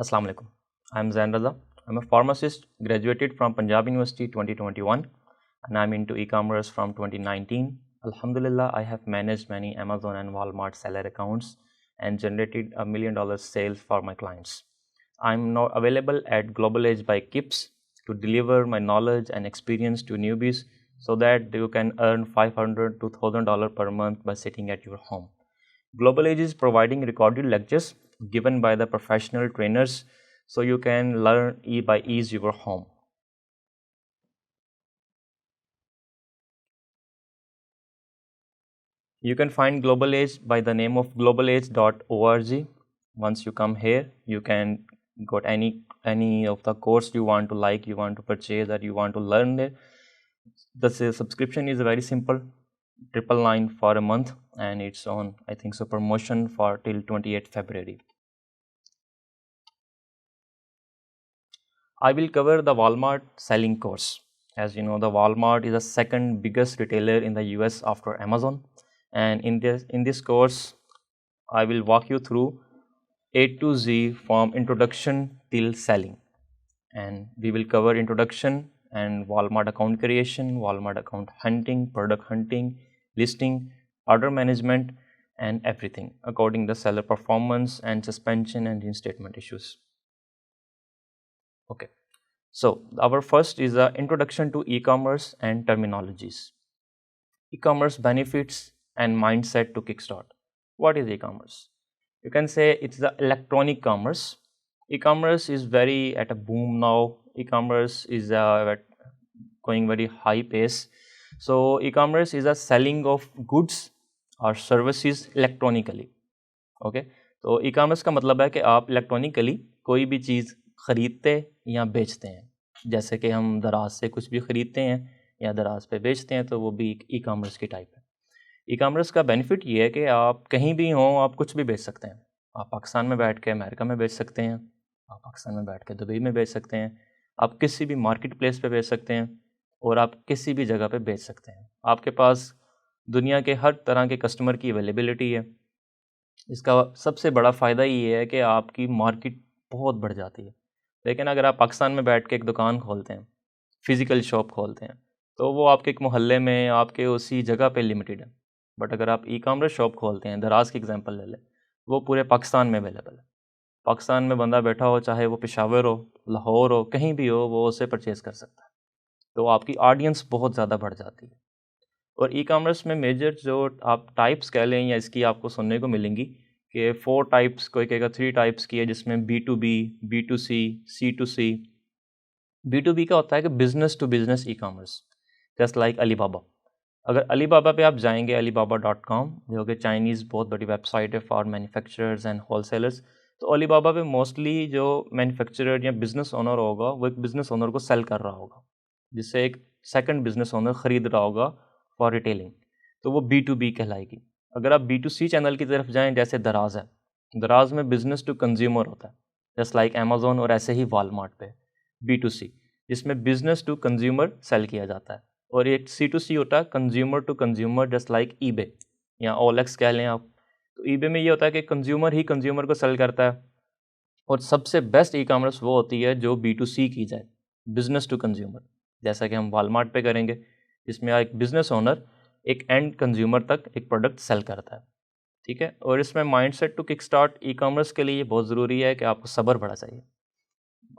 Assalamu alaikum. I'm Zain Raza. I'm a pharmacist, graduated from Punjab University 2021, and I'm into e-commerce from 2019. Alhamdulillah, I have managed many Amazon and Walmart seller accounts and generated $1 million sales for my clients. I'm now available at Global Age by Kips to deliver my knowledge and experience to newbies so that you can earn $500 to $1,000 per month by sitting at your home. Global Age is providing recorded lectures given by the professional trainers so you can learn by ease your home. You can find Global Age by the name of globalage.org. Once you come here, you can got any of the course you want to like, you want to purchase, or you want to learn it. The subscription is very simple, $999 for a month, and it's on, I think so, promotion for till 28th February. I will cover the Walmart selling course. As you know, the Walmart is the second biggest retailer in the US after Amazon. And in this course, I will walk you through A to Z from introduction till selling. And we will cover introduction and Walmart account creation, Walmart account hunting, product hunting, listing, order management, and everything according to the seller performance and suspension and reinstatement issues. Okay, so our first is the introduction to e-commerce and terminologies. E-commerce benefits and mindset to kickstart. What is e-commerce? You can say it's the electronic commerce. E-commerce is very at a boom now. E-commerce is at going very high pace. So e-commerce is a selling of goods or services electronically. Okay, तो e-commerce का मतलब है कि आप electronically कोई भी चीज़ खरीदते या बेचते हैं. जैसे कि हम दराज से कुछ भी खरीदते हैं या दराज पे बेचते हैं, तो वो भी ई कॉमर्स की टाइप है. ई कॉमर्स का बेनिफिट ये है कि आप कहीं भी हों, आप कुछ भी बेच सकते हैं. आप पाकिस्तान में बैठ के अमेरिका में बेच सकते हैं, आप पाकिस्तान में बैठ के दुबई में बेच सकते हैं, आप किसी भी मार्केट प्लेस पे बेच सकते हैं और आप किसी भी जगह पे बेच सकते हैं. आपके पास दुनिया के हर तरह के कस्टमर की अवेलेबिलिटी है. इसका सबसे बड़ा फ़ायदा ये है कि आपकी मार्केट बहुत बढ़ जाती है. लेकिन अगर आप पाकिस्तान में बैठ के एक दुकान खोलते हैं, फ़िज़िकल शॉप खोलते हैं, तो वो आपके एक मोहल्ले में, आपके उसी जगह पे लिमिटेड है. बट अगर आप ई-कॉमर्स शॉप खोलते हैं, दराज़ की एग्जांपल ले लें, वो पूरे पाकिस्तान में अवेलेबल है. पाकिस्तान में बंदा बैठा हो, चाहे वो पेशावर हो, लाहौर हो, कहीं भी हो, वो उसे परचेज़ कर सकता है. तो आपकी ऑडियंस बहुत ज़्यादा बढ़ जाती है. और ई-कॉमर्स में मेजर जो आप टाइप्स कह लें या इसकी आपको सुनने को मिलेंगी कि 4 टाइप्स, कोई कहेगा 3 टाइप्स की है, जिसमें B2B, B2C, C2C. B2B का होता है कि business to business e-commerce, just like Alibaba. अगर अलीबाबा पे आप जाएंगे, alibaba.com, जो कि चाइनीज़ बहुत बड़ी वेबसाइट है फॉर मैन्युफैक्चरर्स एंड होलसेलर्स, तो अलीबाबा पे मोस्टली जो मैन्युफैक्चरर या बिज़नेस ओनर होगा, वो एक बिज़नेस ओनर को सेल कर रहा होगा, जिससे एक सेकंड बिज़नेस ओनर ख़रीद रहा होगा फॉर रिटेलिंग, तो वो B2B कहलाएगी. अगर आप B2C चैनल की तरफ जाएं, जैसे दराज है, दराज में बिज़नेस टू कंज्यूमर होता है, जस्ट लाइक अमेज़ॉन, और ऐसे ही वॉलमार्ट पे B2C, जिसमें बिज़नेस टू कंज्यूमर सेल किया जाता है. और एक C2C होता है, consumer to consumer, just like eBay या OLX कह लें आप. तो eBay में ये होता है कि कंज्यूमर ही कंज्यूमर को सेल करता है. और सबसे बेस्ट ई-कॉमर्स वो होती है जो B2C की जाए, बिज़नेस टू कंज्यूमर, जैसा कि हम वॉलमार्ट पे करेंगे, जिसमें एक बिज़नेस ओनर एक एंड कंज्यूमर तक एक प्रोडक्ट सेल करता है. ठीक है. और इसमें mindset to kick start e-commerce के लिए ये बहुत ज़रूरी है कि आपको सब्र बड़ा चाहिए.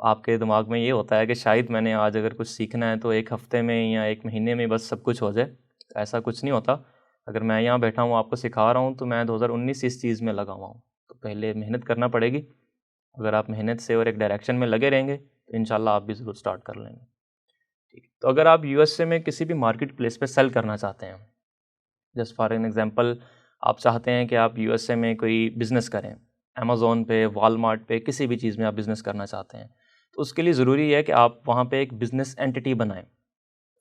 आपके दिमाग में ये होता है कि शायद मैंने आज अगर कुछ सीखना है तो 1 हफ़्ते में या 1 महीने में बस सब कुछ हो जाए. ऐसा कुछ नहीं होता. अगर मैं यहाँ बैठा हूँ, आपको सिखा रहा हूँ, तो मैं 2019 से इस चीज़ में लगा हुआ हूँ. तो पहले मेहनत करना पड़ेगी. अगर आप मेहनत से और एक डायरेक्शन में लगे रहेंगे, तो इंशाल्लाह आप भी ज़रूर स्टार्ट कर लेंगे. ठीक है. तो अगर आप यूएसए में किसी भी मार्केट प्लेस पे सेल करना चाहते हैं, जस्ट फॉर एन एग्जांपल, आप चाहते हैं कि आप यूएसए में कोई बिज़नेस करें, अमेज़ॉन पे, वॉलमार्ट पे, किसी भी चीज़ में आप बिज़नेस करना चाहते हैं, तो उसके लिए ज़रूरी है कि आप वहाँ पे एक बिज़नेस एंटिटी बनाएं.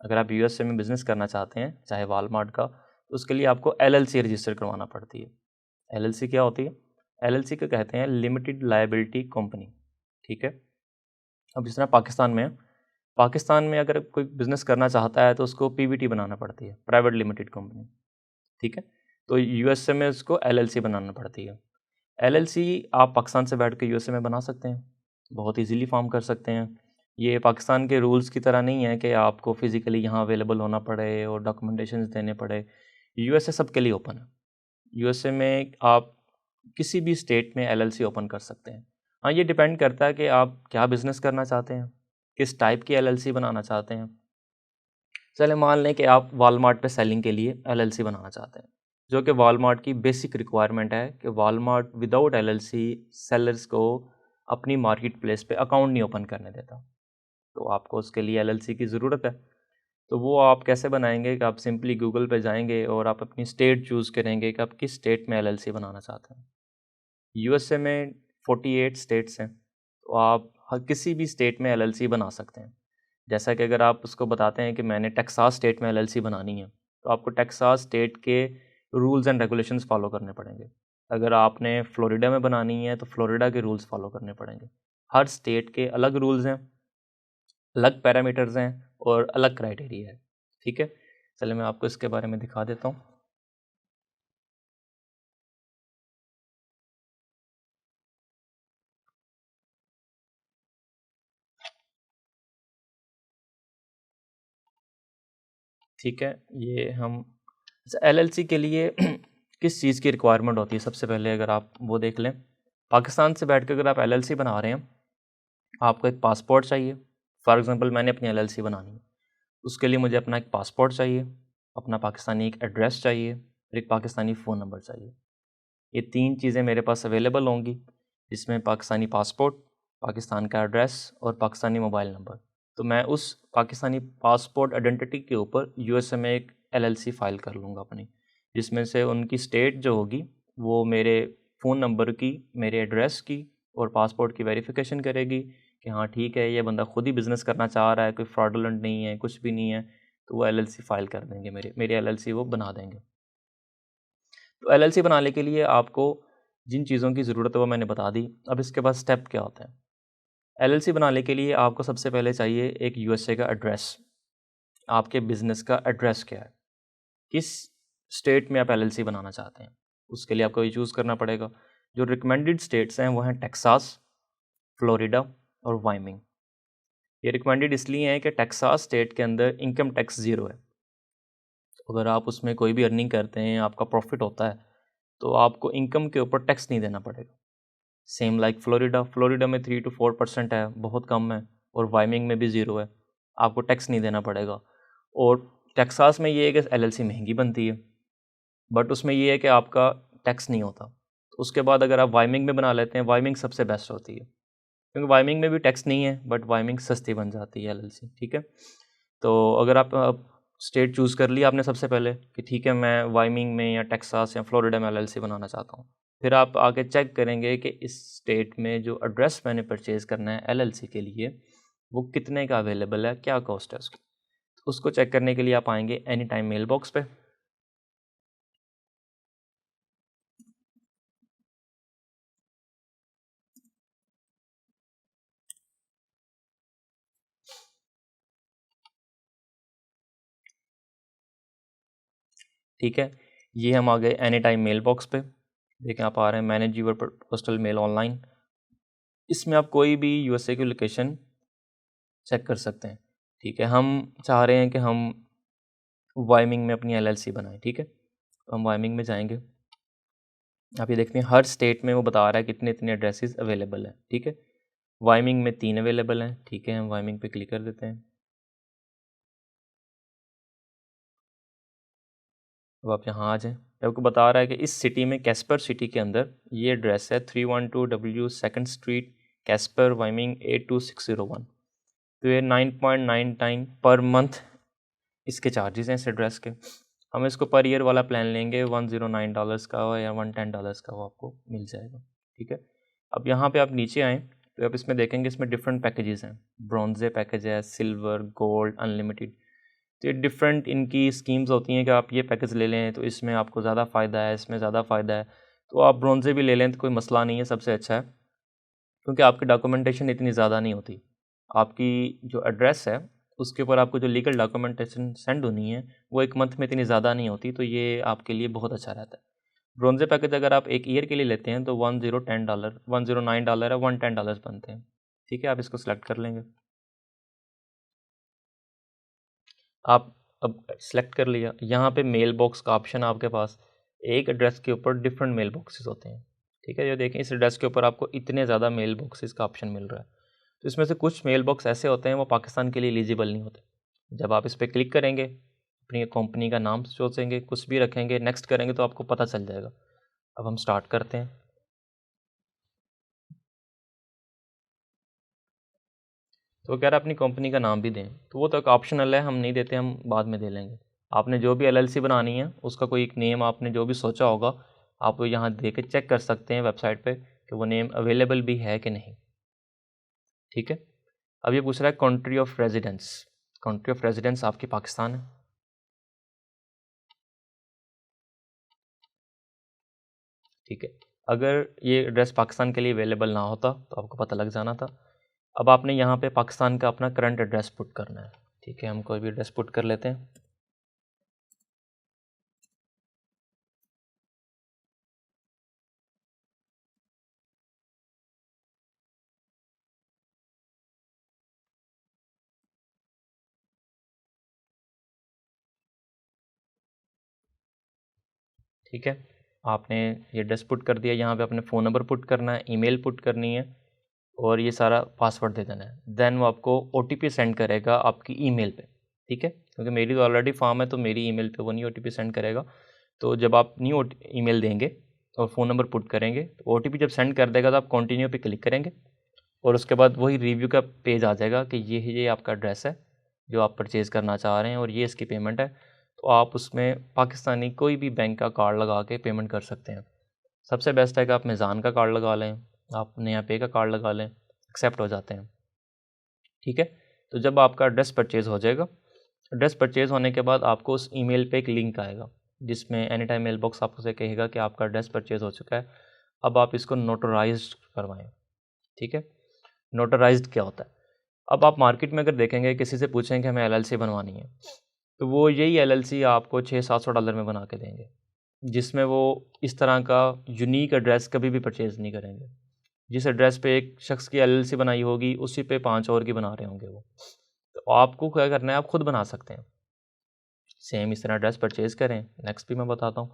अगर आप यूएसए में बिज़नेस करना चाहते हैं, चाहे वॉलमार्ट का, तो उसके लिए आपको LLC रजिस्टर करवाना पड़ती है. LLC क्या होती है? LLC को कहते हैं लिमिटेड लायबिलिटी कंपनी. ठीक है. अब जिस तरह पाकिस्तान में है, पाकिस्तान में अगर कोई बिज़नेस करना चाहता है तो उसको PVT बनाना पड़ती है, प्राइवेट लिमिटेड कंपनी. ठीक है. तो यूएसए में उसको LLC बनाना पड़ती है. LLC आप पाकिस्तान से बैठ के यूएसए में बना सकते हैं. बहुत ईजीली फॉर्म कर सकते हैं। ये पाकिस्तान के रूल्स की तरह नहीं है कि आपको फिज़िकली यहाँ अवेलेबल होना पड़े और डॉक्यूमेंटेशंस देने पड़े। यूएसए सबके लिए ओपन है। यूएसए में आप किसी भी स्टेट में एलएलसी ओपन कर सकते हैं। हाँ, ये डिपेंड करता है कि आप क्या बिज़नेस करना चाहते हैं, किस टाइप की एलएलसी बनाना चाहते हैं। चले मान लें कि आप वॉलमार्ट पे सेलिंग के लिए एलएलसी बनाना चाहते हैं, जो कि वॉलमार्ट की बेसिक रिक्वायरमेंट है कि वॉलमार्ट विदाउट एलएलसी सेलर्स को अपनी मार्केट प्लेस पे अकाउंट नहीं ओपन करने देता। तो आपको उसके लिए एलएलसी की ज़रूरत है। तो वो आप कैसे बनाएंगे कि आप सिंपली गूगल पे जाएंगे और आप अपनी स्टेट चूज़ करेंगे कि आप किस स्टेट में एलएलसी बनाना चाहते हैं। यूएसए में 48 स्टेट्स हैं, तो आप किसी भी स्टेट में एलएलसी बना सकते हैं। जैसा कि अगर आप उसको बताते हैं कि मैंने टेक्सास स्टेट में एलएलसी बनानी है, तो आपको टेक्सास स्टेट के रूल्स एंड रेगुलेशंस फॉलो करने पड़ेंगे। अगर आपने फ्लोरिडा में बनानी है तो फ्लोरिडा के रूल्स फॉलो करने पड़ेंगे। हर स्टेट के अलग रूल्स हैं, अलग पैरामीटर्स हैं और अलग क्राइटेरिया है। ठीक है, चलिए मैं आपको इसके बारे में दिखा देता हूँ। ठीक है, ये हम एलएलसी के लिए किस चीज़ की रिक्वायरमेंट होती है, सबसे पहले अगर आप वो देख लें। पाकिस्तान से बैठ कर अगर आप एलएलसी बना रहे हैं, आपको एक पासपोर्ट चाहिए। फॉर एग्ज़ाम्पल मैंने अपनी एलएलसी बनानी है, उसके लिए मुझे अपना एक पासपोर्ट चाहिए, अपना पाकिस्तानी एक एड्रेस चाहिए और एक पाकिस्तानी फ़ोन नंबर चाहिए। ये 3 चीज़ें मेरे पास अवेलेबल होंगी, जिसमें पाकिस्तानी पासपोर्ट, पाकिस्तान का एड्रेस और पाकिस्तानी मोबाइल नंबर। तो मैं उस पाकिस्तानी पासपोर्ट आइडेंटिटी के ऊपर यूएसए में एक एलएलसी फ़ाइल कर लूँगा अपनी, जिसमें से उनकी स्टेट जो होगी वो मेरे फ़ोन नंबर की, मेरे एड्रेस की और पासपोर्ट की वेरिफ़िकेशन करेगी कि हाँ ठीक है, ये बंदा खुद ही बिज़नेस करना चाह रहा है, कोई फ्रॉडुलेंट नहीं है, कुछ भी नहीं है। तो वो एलएलसी फ़ाइल कर देंगे, मेरी एलएलसी वो बना देंगे। तो एलएलसी बनाने के लिए आपको जिन चीज़ों की ज़रूरत है वो मैंने बता दी। अब इसके बाद स्टेप क्या होते हैं? एलएलसी बनाने के लिए आपको सबसे पहले चाहिए एक यूएसए का एड्रेस। आपके बिज़नेस का एड्रेस क्या है? किस स्टेट में आप एलएलसी बनाना चाहते हैं? उसके लिए आपको ये चूज़ करना पड़ेगा। जो रिकमेंडेड स्टेट्स हैं वो हैं टेक्सास, फ्लोरिडा और वाइमिंग। ये रिकमेंडेड इसलिए हैं कि टेक्सास स्टेट के अंदर इनकम टैक्स ज़ीरो है। अगर आप उसमें कोई भी अर्निंग करते हैं, आपका प्रॉफ़िट होता है, तो आपको इनकम के ऊपर टैक्स नहीं देना पड़ेगा। सेम लाइक फ्लोरिडा में 3 to 4% है, बहुत कम है। और वाइमिंग में भी ज़ीरो है, आपको टैक्स नहीं देना पड़ेगा। और टेक्सास में ये है कि एलएलसी महंगी बनती है, बट उसमें ये है कि आपका टैक्स नहीं होता। तो उसके बाद अगर आप वाइमिंग में बना लेते हैं, वाइमिंग सबसे बेस्ट होती है, क्योंकि वाइमिंग में भी टैक्स नहीं है, बट वाइमिंग सस्ती बन जाती है एलएलसी। ठीक है, तो अगर आप स्टेट चूज़ कर लिया आपने सबसे पहले कि ठीक है मैं वाइमिंग में या टेक्सास या फ्लोरिडा में एलएलसी बनाना चाहता हूँ, फिर आप आगे चेक करेंगे कि इस स्टेट में जो एड्रेस मैंने परचेज़ करना है एलएलसी के लिए वो कितने का अवेलेबल है, क्या कॉस्ट है उसकी। तो उसको चेक करने के लिए आप आएंगे एनी टाइम मेल बॉक्स पे। ठीक है, ये हम आ गए एनी टाइम मेल बॉक्स पे। देखें आप आ रहे हैं manage your postal mail online. इसमें आप कोई भी यूएसए की लोकेशन चेक कर सकते हैं। ठीक है, हम चाह रहे हैं कि हम वाइमिंग में अपनी एलएलसी बनाएं। ठीक है, तो हम वाइमिंग में जाएंगे। आप ये देखते हैं हर स्टेट में वो बता रहा है कितने इतने एड्रेसेस अवेलेबल हैं। ठीक है, वाइमिंग में 3 अवेलेबल हैं। ठीक है, हम वाइमिंग पे क्लिक कर देते हैं। अब आप यहाँ आ जाएँ। ये आपको बता रहा है कि इस सिटी में कैस्पर सिटी के अंदर ये एड्रेस है 312W सेकंड स्ट्रीट, कैस्पर, वाइमिंग 82601। तो ये 9.99 पर मंथ इसके चार्जेस हैं इस एड्रेस के। हम इसको पर ईयर वाला प्लान लेंगे, $109 का हो या $110 का, वो आपको मिल जाएगा। ठीक है, अब यहाँ पे आप नीचे आएँ तो आप इसमें देखेंगे इसमें डिफरेंट पैकेजेस हैं। ब्रॉन्ज़े पैकेज है, सिल्वर, गोल्ड, अनलिमिटेड। तो ये डिफरेंट इनकी स्कीम्स होती हैं कि आप ये पैकेज ले लें तो इसमें आपको ज़्यादा फ़ायदा है, इसमें ज़्यादा फ़ायदा है। तो आप ब्रॉन्ज़े भी ले लें तो कोई मसला नहीं है, सबसे अच्छा है, क्योंकि आपकी डॉक्यूमेंटेशन इतनी ज़्यादा नहीं होती। आपकी जो एड्रेस है उसके ऊपर आपको जो लीगल डॉक्यूमेंटेशन सेंड होनी है वो 1 मंथ में इतनी ज़्यादा नहीं होती, तो ये आपके लिए बहुत अच्छा रहता है। ब्रोंज़े पैकेज अगर आप 1 ईयर के लिए लेते हैं तो $1010 $109 या $110 बनते हैं। ठीक है, आप इसको सिलेक्ट कर लेंगे। आप अब सेलेक्ट कर लिया, यहाँ पे मेल बॉक्स का ऑप्शन आपके पास, एक एड्रेस के ऊपर डिफरेंट मेल बॉक्सेस होते हैं। ठीक है, ये देखें इस एड्रेस के ऊपर आपको इतने ज़्यादा मेल बॉक्सेस का ऑप्शन मिल रहा है। तो इसमें से कुछ मेल बॉक्स ऐसे होते हैं वो पाकिस्तान के लिए एलिजिबल नहीं होते। जब आप इस पर क्लिक करेंगे, अपनी कंपनी का नाम सोचेंगे, कुछ भी रखेंगे, नेक्स्ट करेंगे तो आपको पता चल जाएगा। अब हम स्टार्ट करते हैं। तो वो कह रहा है अपनी कंपनी का नाम भी दें, तो वो तो एक ऑप्शनल है, हम नहीं देते, हम बाद में दे लेंगे। आपने जो भी एलएलसी बनानी है उसका कोई एक नेम आपने जो भी सोचा होगा, आप वो यहाँ दे के चेक कर सकते हैं वेबसाइट पे कि वो नेम अवेलेबल भी है कि नहीं। ठीक है, अब ये पूछ रहा है country of residence. Country of residence आपकी पाकिस्तान है। ठीक है, अगर ये एड्रेस पाकिस्तान के लिए अवेलेबल ना होता तो आपको पता लग जाना था। अब आपने यहाँ पे पाकिस्तान का अपना करंट एड्रेस पुट करना है। ठीक है, हम कोई भी एड्रेस पुट कर लेते हैं। ठीक है, आपने ये एड्रेस पुट कर दिया, यहाँ पे अपने फ़ोन नंबर पुट करना है, ईमेल पुट करनी है और ये सारा पासवर्ड दे देना है। देन वो आपको ओटीपी सेंड करेगा आपकी ईमेल पे। ठीक है, क्योंकि मेरी तो ऑलरेडी फॉर्म है तो मेरी ईमेल पे वो नहीं ओटीपी सेंड करेगा। तो जब आप न्यू ईमेल देंगे और फ़ोन नंबर पुट करेंगे तो ओटीपी जब सेंड कर देगा तो आप कंटिन्यू पे क्लिक करेंगे और उसके बाद वही रिव्यू का पेज आ जाएगा कि ये आपका एड्रेस है जो आप परचेज़ करना चाह रहे हैं और ये इसकी पेमेंट है। तो आप उसमें पाकिस्तानी कोई भी बैंक का कार्ड लगा के पेमेंट कर सकते हैं। सबसे बेस्ट है कि आप मीज़ान का कार्ड लगा लें, आप नया पे का कार्ड लगा लें, एक्सेप्ट हो जाते हैं। ठीक है, तो जब आपका एड्रेस परचेज़ हो जाएगा, एड्रेस परचेज़ होने के बाद आपको उस ईमेल पे एक लिंक आएगा जिसमें एनी टाइम मेल बॉक्स आपको से कहेगा कि आपका एड्रेस परचेज़ हो चुका है, अब आप इसको नोटराइज्ड करवाएं। ठीक है, नोटराइज्ड क्या होता है? अब आप मार्केट में अगर देखेंगे, किसी से पूछें कि हमें एलएलसी बनवानी है, तो वो यही एलएलसी आपको $600-700 में बना के देंगे, जिसमें वो इस तरह का यूनिक एड्रेस कभी भी परचेज़ नहीं करेंगे। जिस एड्रेस पे एक शख्स की एलएलसी बनाई होगी उसी पे 5 और की बना रहे होंगे वो। तो आपको क्या करना है, आप खुद बना सकते हैं। सेम इस तरह एड्रेस परचेज़ करें, नेक्स्ट भी मैं बताता हूँ।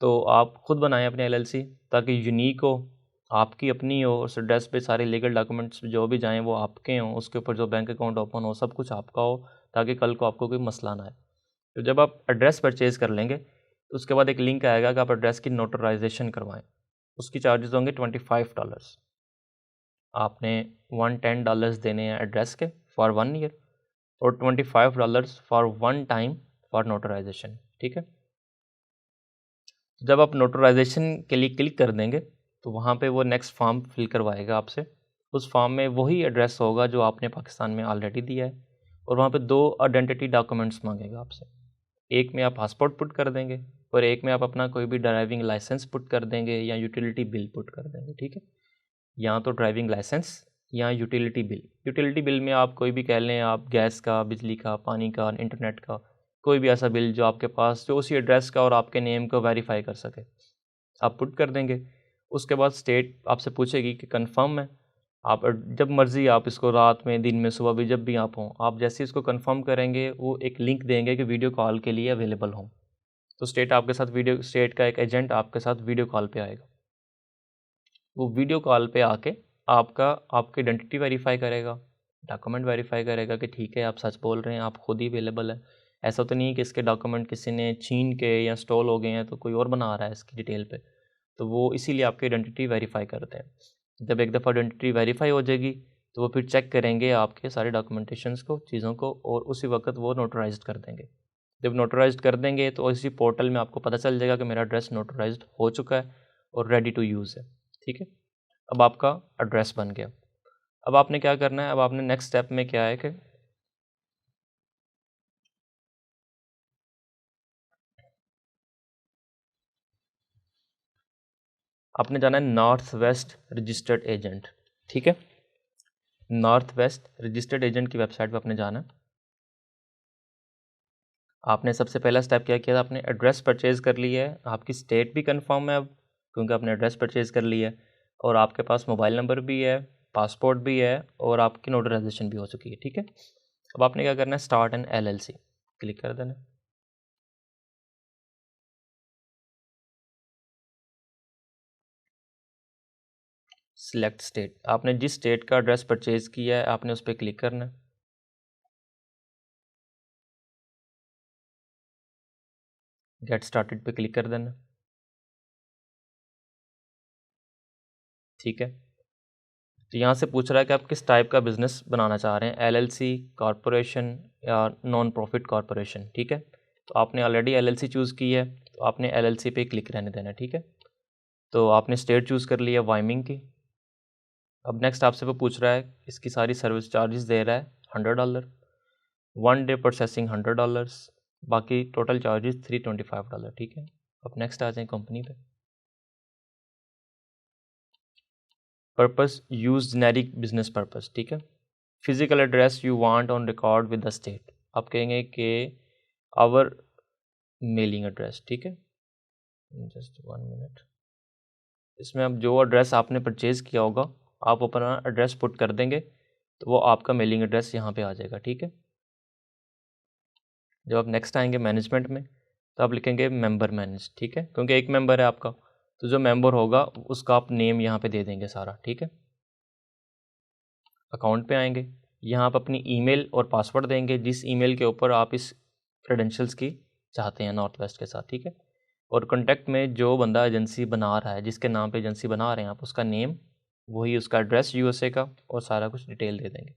तो आप खुद बनाएँ अपनी एलएलसी ताकि यूनिक हो, आपकी अपनी हो, उस एड्रेस पे सारे लीगल डॉक्यूमेंट्स जो भी जाएँ वो आपके हों, उसके ऊपर जो बैंक अकाउंट ओपन हो सब कुछ आपका हो, ताकि कल को आपको कोई मसला ना आए। तो जब आप एड्रेस परचेज़ कर लेंगे तो उसके बाद एक लिंक आएगा कि आप एड्रेस की नोटराइजेशन करवाएँ। उसकी चार्जेस होंगे $25। आपने $110 देने हैं एड्रेस के फॉर 1 ईयर और $25 फॉर 1 टाइम फॉर नोटराइजेशन। ठीक है, जब आप नोटराइजेशन के लिए क्लिक कर देंगे तो वहाँ पे वो नेक्स्ट फॉर्म फिल करवाएगा आपसे। उस फॉर्म में वही एड्रेस होगा जो आपने पाकिस्तान में ऑलरेडी दिया है और वहाँ पे 2 आइडेंटिटी डॉक्यूमेंट्स मांगेगा आपसे। एक में आप पासपोर्ट पुट कर देंगे और एक में आप अपना कोई भी ड्राइविंग लाइसेंस पुट कर देंगे या यूटिलिटी बिल पुट कर देंगे। ठीक है, या तो ड्राइविंग लाइसेंस या यूटिलिटी बिल। यूटिलिटी बिल में आप कोई भी कह लें, आप गैस का, बिजली का, पानी का, इंटरनेट का, कोई भी ऐसा बिल जो आपके पास जो उसी एड्रेस का और आपके नेम को वेरीफाई कर सके, आप पुट कर देंगे। उसके बाद स्टेट आपसे पूछेगी कि कंफर्म है। आप जब मर्ज़ी आप इसको रात में, दिन में, सुबह भी जब भी आप हों, आप जैसे इसको कंफर्म करेंगे वो एक लिंक देंगे कि वीडियो कॉल के लिए अवेलेबल हों। तो स्टेट का एक एजेंट आपके साथ वीडियो कॉल पे आएगा। वो वीडियो कॉल पे आके आपकी आइडेंटिटी वेरीफाई करेगा, डॉक्यूमेंट वेरीफाई करेगा कि ठीक है आप सच बोल रहे हैं, आप खुद ही अवेलेबल है। ऐसा तो नहीं है कि इसके डॉक्यूमेंट किसी ने छीन के या स्टॉल हो गए हैं तो कोई और बना रहा है इसकी डिटेल पे। तो वो इसीलिए आपकी आइडेंटिटी वेरीफाई करते हैं। जब एक दफ़ा आइडेंटिटी वेरीफाई हो जाएगी तो वो फिर चेक करेंगे आपके सारे डॉक्यूमेंटेशंस को, चीज़ों को, और उसी वक्त वो नोटराइज्ड कर देंगे। जब नोटराइज्ड कर देंगे तो इसी पोर्टल में आपको पता चल जाएगा कि मेरा एड्रेस नोटराइज्ड हो चुका है और रेडी टू यूज़ है। ठीक है, अब आपका एड्रेस बन गया। अब आपने क्या करना है, अब आपने नेक्स्ट स्टेप में क्या है कि आपने जाना है नॉर्थ वेस्ट रजिस्टर्ड एजेंट। ठीक है, नॉर्थ वेस्ट रजिस्टर्ड एजेंट की वेबसाइट पर आपने जाना है। आपने सबसे पहला स्टेप क्या किया था, आपने एड्रेस परचेज़ कर लिया है, आपकी स्टेट भी कंफर्म है अब क्योंकि आपने एड्रेस परचेज़ कर लिया है और आपके पास मोबाइल नंबर भी है, पासपोर्ट भी है और आपकी नोटराइजेशन भी हो चुकी है, ठीक है। अब आपने क्या करना है, स्टार्ट एन LLC क्लिक कर देना। सिलेक्ट स्टेट, आपने जिस स्टेट का एड्रेस परचेज किया है आपने उस पर क्लिक करना है। गेट स्टार्टेड पे क्लिक कर देना, ठीक है। तो यहाँ से पूछ रहा है कि आप किस टाइप का बिजनेस बनाना चाह रहे हैं, LLC, कॉरपोरेशन या नॉन प्रॉफिट कॉरपोरेशन, ठीक है। तो आपने ऑलरेडी LLC चूज़ की है तो आपने LLC पे क्लिक रहने देना, ठीक है। तो आपने स्टेट चूज़ कर लिया वाइमिंग की। अब नेक्स्ट आपसे वो पूछ रहा है, इसकी सारी सर्विस चार्जेस दे रहा है $100, 1 डे प्रोसेसिंग $100, बाकी टोटल चार्जेस $325, ठीक है। अब नेक्स्ट आ जाए कंपनी पे। Purpose, use generic business purpose, ठीक है। Physical address you want on record with the state, आप कहेंगे कि आवर मेलिंग एड्रेस, ठीक है। जस्ट 1 मिनट, इसमें अब जो एड्रेस आपने परचेज़ किया होगा आप अपना एड्रेस पुट कर देंगे तो वो आपका मेलिंग एड्रेस यहाँ पे आ जाएगा, ठीक है। जब आप नेक्स्ट आएंगे मैनेजमेंट में तो आप लिखेंगे मेंबर मैनेज, ठीक है, क्योंकि एक मेंबर है आपका, तो जो मेंबर होगा उसका आप नेम यहाँ पे दे देंगे सारा, ठीक है। अकाउंट पे आएंगे, यहाँ आप अपनी ईमेल और पासवर्ड देंगे जिस ईमेल के ऊपर आप इस क्रेडेंशियल्स की चाहते हैं नॉर्थ वेस्ट के साथ, ठीक है। और कॉन्टैक्ट में जो बंदा एजेंसी बना रहा है, जिसके नाम पे एजेंसी बना रहे हैं आप, उसका नेम, वही उसका एड्रेस USA का और सारा कुछ डिटेल दे देंगे।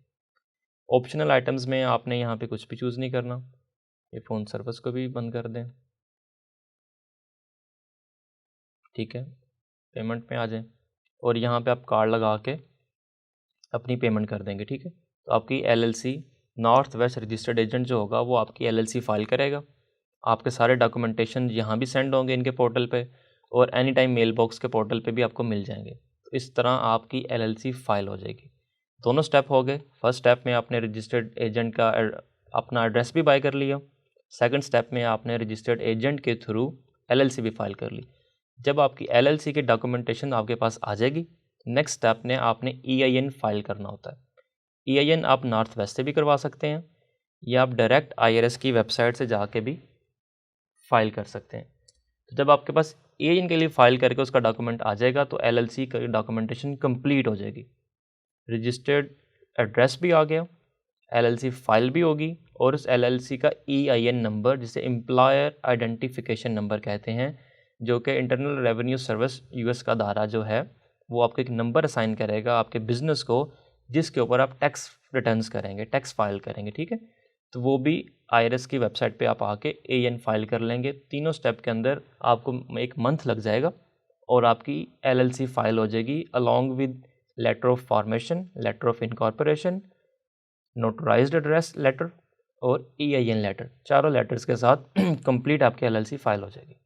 ऑप्शनल आइटम्स में आपने यहाँ पे कुछ भी चूज़ नहीं करना, ये फ़ोन सर्विस को भी बंद कर दें, ठीक है। पेमेंट में आ जाएं और यहाँ पे आप कार्ड लगा के अपनी पेमेंट कर देंगे, ठीक है। तो आपकी LLC north west registered agent जो होगा वो आपकी LLC फाइल करेगा, आपके सारे डॉक्यूमेंटेशन यहाँ भी सेंड होंगे इनके पोर्टल पे और एनी टाइम मेल बॉक्स के पोर्टल पे भी आपको मिल जाएंगे। तो इस तरह आपकी LLC फाइल हो जाएगी। दोनों स्टेप हो गए। फर्स्ट स्टेप में आपने रजिस्टर्ड एजेंट का अपना एड्रेस भी बाय कर लिया, सेकंड स्टेप में आपने रजिस्टर्ड एजेंट के थ्रू LLC भी फाइल कर ली। जब आपकी LLC की डॉक्यूमेंटेशन आपके पास आ जाएगी, नेक्स्ट स्टेप में आपने EIN फाइल करना होता है। EIN आप नॉर्थ वेस्ट से भी करवा सकते हैं या आप डायरेक्ट IRS की वेबसाइट से जाके भी फाइल कर सकते हैं। तो जब आपके पास EIN के लिए फ़ाइल करके उसका डॉक्यूमेंट आ जाएगा तो LLC का डॉक्यूमेंटेशन कंप्लीट हो जाएगी। रजिस्टर्ड एड्रेस भी आ गया, LLC फाइल भी होगी और उस LLC का EIN नंबर, जिसे एम्प्लॉयर आइडेंटिफिकेशन नंबर कहते हैं, जो कि इंटरनल रेवेन्यू सर्विस US का दायरा जो है वो आपको एक नंबर असाइन करेगा आपके बिज़नेस को, जिसके ऊपर आप टैक्स रिटर्न्स करेंगे, टैक्स फाइल करेंगे, ठीक है। तो वो भी IRS की वेबसाइट पे आप आके EIN फाइल कर लेंगे। तीनों स्टेप के अंदर आपको 1 मंथ लग जाएगा और आपकी LLC फाइल हो जाएगी along with letter of formation, letter of incorporation, notarized address letter और EIN लेटर, चारों लेटर्स के साथ कंप्लीट आपकी LLC फाइल हो जाएगी।